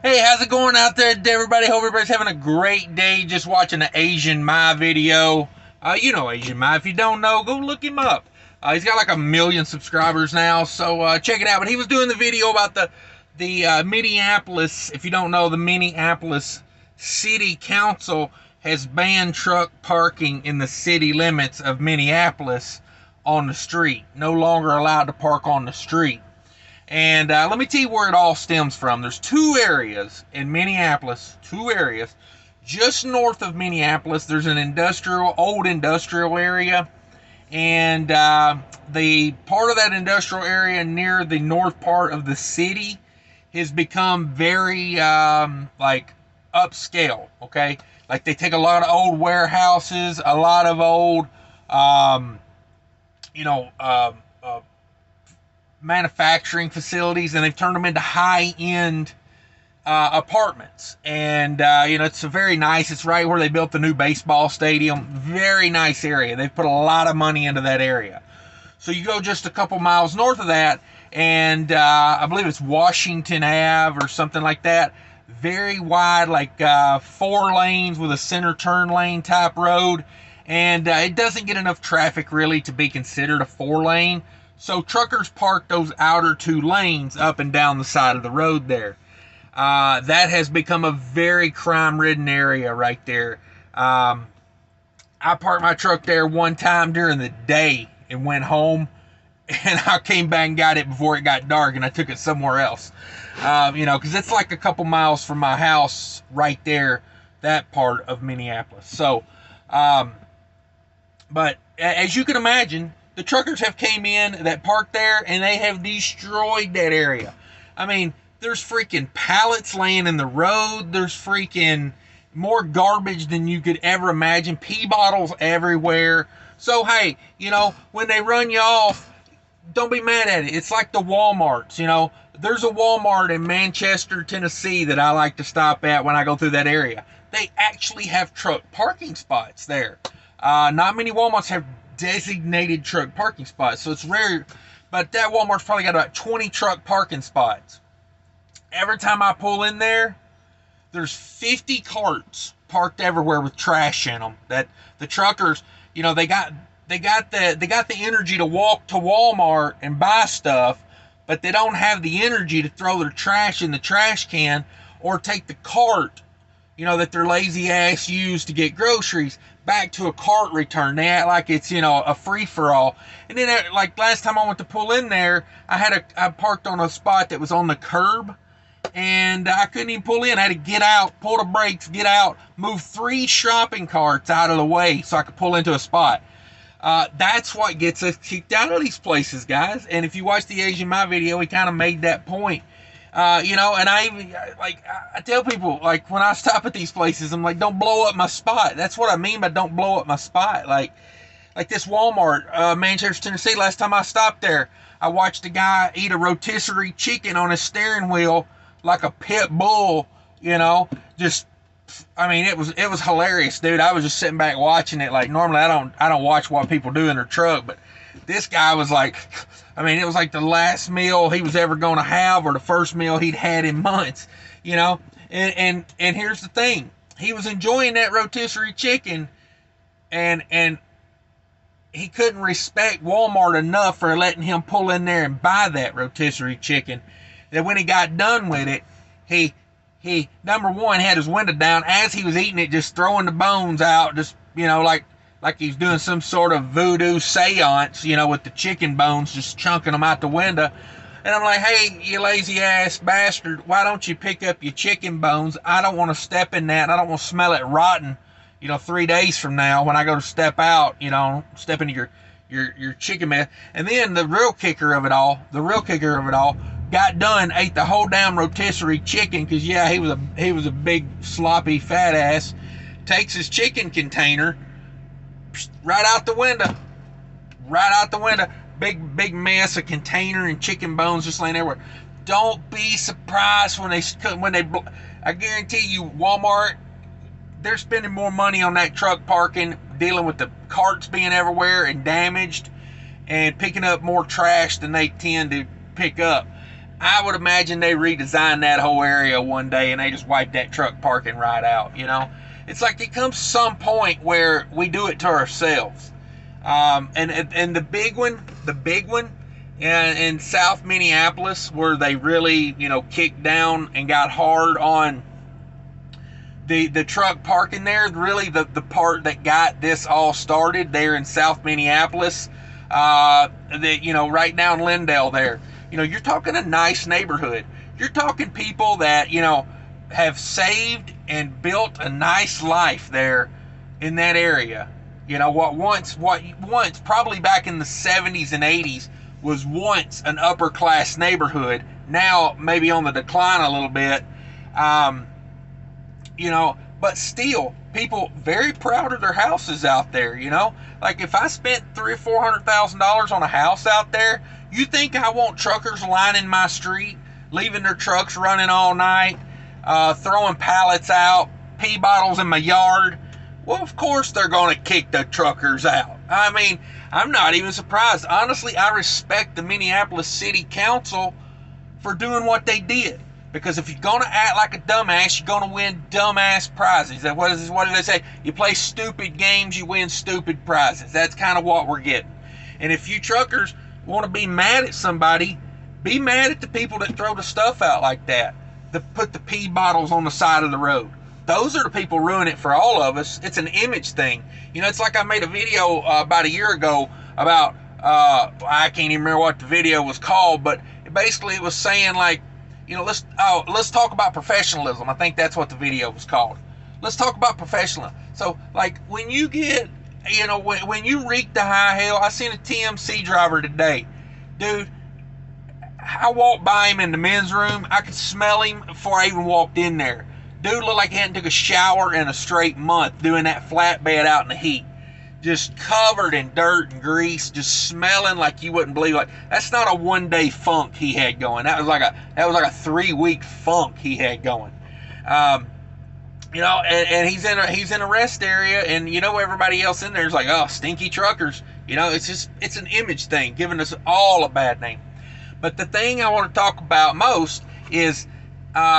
Hey, how's it going out there, everybody? Hope everybody's having a great day just watching the Asian My video. You know Asian My. If you don't know, go look him up. He's got like 1 million subscribers now, so check it out. But he was doing the video about the Minneapolis. If you don't know, the Minneapolis City Council has banned truck parking in the city limits of Minneapolis on the street. No longer allowed to park on the street. And let me tell you where it all stems from. There's two areas in Minneapolis, just north of Minneapolis. There's an old industrial area, and the part of that industrial area near the north part of the city has become very like upscale. Okay, like they take a lot of old warehouses, a lot of old, manufacturing facilities, and they've turned them into high-end apartments. And it's a very nice. It's right where they built the new baseball stadium. Very nice area. They've put a lot of money into that area. So you go just a couple miles north of that, and I believe it's Washington Ave or something like that. Very wide, like 4 lanes with a center turn lane type road, and it doesn't get enough traffic really to be considered a 4-lane. So truckers park those outer 2 lanes up and down the side of the road there. That has become a very crime-ridden area right there. I parked my truck there one time during the day and went home, and I came back and got it before it got dark, and I took it somewhere else. Because it's like a couple miles from my house right there, that part of Minneapolis. So, but as you can imagine, the truckers have came in that parked there, and they have destroyed that area. I mean, there's freaking pallets laying in the road. There's freaking more garbage than you could ever imagine. Pee bottles everywhere. So, hey, when they run you off, don't be mad at it. It's like the Walmarts, There's a Walmart in Manchester, Tennessee that I like to stop at when I go through that area. They actually have truck parking spots there. Not many Walmarts have designated truck parking spots, so it's rare, but that Walmart's probably got about 20 truck parking spots. Every time I pull in there, there's 50 carts parked everywhere with trash in them. That the truckers, they got the energy to walk to Walmart and buy stuff, but they don't have the energy to throw their trash in the trash can or take the cart, that their lazy ass use to get groceries back to a cart return. They act like it's, a free-for-all. And then, like, last time I went to pull in there, I parked on a spot that was on the curb, and I couldn't even pull in. I had to get out, pull the brakes, get out, move 3 shopping carts out of the way so I could pull into a spot. That's what gets us kicked out of these places, guys. And if you watch the Asian My video, he kind of made that point. And I tell people, like, when I stop at these places, I'm like, don't blow up my spot. That's what I mean by don't blow up my spot. Like this Walmart, Manchester, Tennessee, last time I stopped there, I watched a guy eat a rotisserie chicken on his steering wheel like a pit bull, it was hilarious, dude. I was just sitting back watching it. Like, normally I don't watch what people do in their truck, but this guy was like, it was like the last meal he was ever going to have, or the first meal he'd had in months, and here's the thing. He was enjoying that rotisserie chicken, and he couldn't respect Walmart enough for letting him pull in there and buy that rotisserie chicken, that when he got done with it, he number one had his window down as he was eating it, just throwing the bones out, just like he's doing some sort of voodoo seance, with the chicken bones, just chunking them out the window. And I'm like, hey, you lazy ass bastard, why don't you pick up your chicken bones? I don't want to step in that. I don't want to smell it rotten, 3 days from now when I go to step out, step into your chicken mess. And then the real kicker of it all, got done, ate the whole damn rotisserie chicken, because yeah, he was a big sloppy fat ass. Takes his chicken container right out the window, big mess of container and chicken bones just laying everywhere. Don't be surprised when they I guarantee you, Walmart, they're spending more money on that truck parking, dealing with the carts being everywhere and damaged, and picking up more trash than they tend to pick up. I would imagine they redesigned that whole area one day and they just wiped that truck parking right out, you know? It's like it comes some point where we do it to ourselves. And the big one in South Minneapolis, where they really, you know, kicked down and got hard on the truck parking there, really the part that got this all started there in South Minneapolis, you know, right down Lindale there. You know, you're talking a nice neighborhood. You're talking people that, you know, have saved and built a nice life there in that area. You know, what once probably back in the 70s and 80s was once an upper class neighborhood, now maybe on the decline a little bit. You know, but still, people very proud of their houses out there, you know? Like, if I spent $300,000 or $400,000 on a house out there, you think I want truckers lining my street, leaving their trucks running all night, throwing pallets out, pee bottles in my yard? Well, of course they're going to kick the truckers out. I mean, I'm not even surprised. Honestly, I respect the Minneapolis City Council for doing what they did. Because if you're going to act like a dumbass, you're going to win dumbass prizes. What do they say? You play stupid games, you win stupid prizes. That's kind of what we're getting. And if you truckers want to be mad at somebody, be mad at the people that throw the stuff out like that, that put the pee bottles on the side of the road. Those are the people ruining it for all of us. It's an image thing. You know, it's like I made a video about a year ago about, I can't even remember what the video was called, but basically it was saying, like, you know, let's talk about professionalism. I think that's what the video was called. Let's talk about professionalism. So, like, when you get, you know, when you reek the high hell, I seen a TMC driver today. Dude, I walked by him in the men's room. I could smell him before I even walked in there. Dude looked like he hadn't took a shower in a straight month doing that flatbed out in the heat. Just covered in dirt and grease, just smelling like you wouldn't believe. Like, that's not a one-day funk he had going. That was like a 3-week funk he had going. You know, and he's in a rest area, and you know everybody else in there is like, oh, stinky truckers. You know, it's an image thing, giving us all a bad name. But the thing I want to talk about most is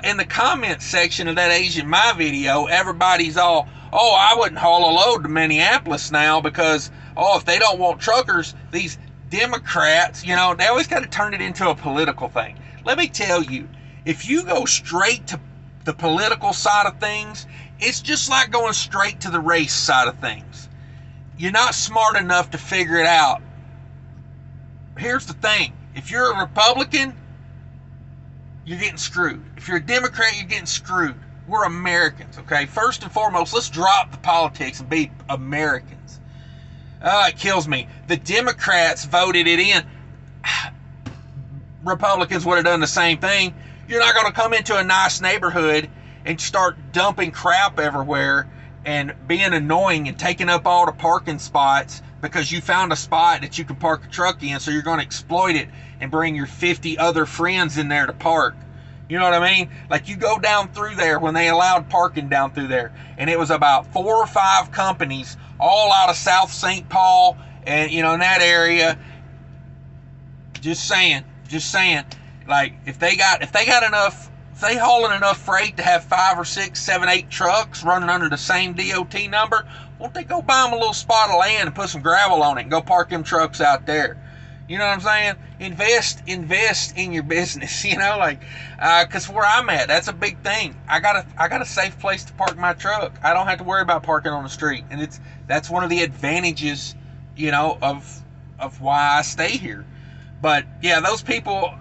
in the comments section of that Asian My video, everybody's all, oh, I wouldn't haul a load to Minneapolis now because, oh, if they don't want truckers, these Democrats, you know, they always got to turn it into a political thing. Let me tell you, if you go straight to the political side of things, it's just like going straight to the race side of things. You're not smart enough to figure it out. Here's the thing. If you're a Republican, you're getting screwed. If you're a Democrat, you're getting screwed. We're Americans, okay? First and foremost, let's drop the politics and be Americans. It kills me. The Democrats voted it in. Republicans would have done the same thing. You're not going to come into a nice neighborhood and start dumping crap everywhere and being annoying and taking up all the parking spots because you found a spot that you can park a truck in, so you're going to exploit it and bring your 50 other friends in there to park. You know what I mean? Like, you go down through there when they allowed parking down through there, and it was about 4 or 5 companies all out of South St. Paul and, you know, in that area. Just saying. Like, if they hauling enough freight to have 5 or 6, 7, 8 trucks running under the same DOT number, won't they go buy them a little spot of land and put some gravel on it and go park them trucks out there? You know what I'm saying? Invest in your business, you know, like, cause where I'm at, that's a big thing. I got a safe place to park my truck. I don't have to worry about parking on the street. And that's one of the advantages, you know, of why I stay here. But yeah, those people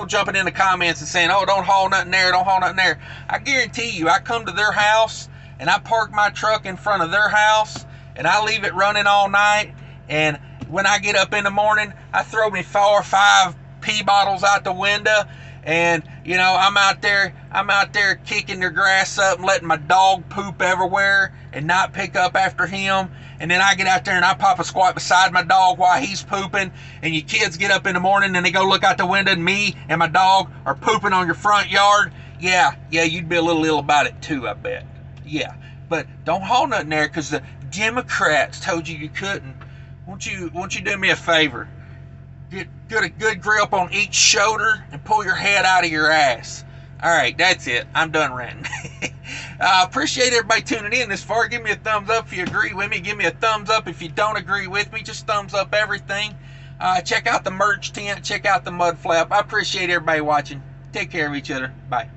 jumping in the comments and saying, oh, don't haul nothing there, I guarantee you, I come to their house and I park my truck in front of their house and I leave it running all night, and when I get up in the morning, I throw me 4 or 5 pee bottles out the window, and, you know, I'm out there kicking their grass up and letting my dog poop everywhere and not pick up after him. And then I get out there and I pop a squat beside my dog while he's pooping, and your kids get up in the morning and they go look out the window and me and my dog are pooping on your front yard. Yeah, you'd be a little ill about it too, I bet. Yeah, but don't haul nothing there because the Democrats told you couldn't. Won't you do me a favor? Get a good grip on each shoulder and pull your head out of your ass. All right, that's it. I'm done ranting. Appreciate everybody tuning in this far. Give me a thumbs up if you agree with me. Give me a thumbs up if you don't agree with me. Just thumbs up everything. Check out the merch tent. Check out the Mudflap. I appreciate everybody watching. Take care of each other. Bye.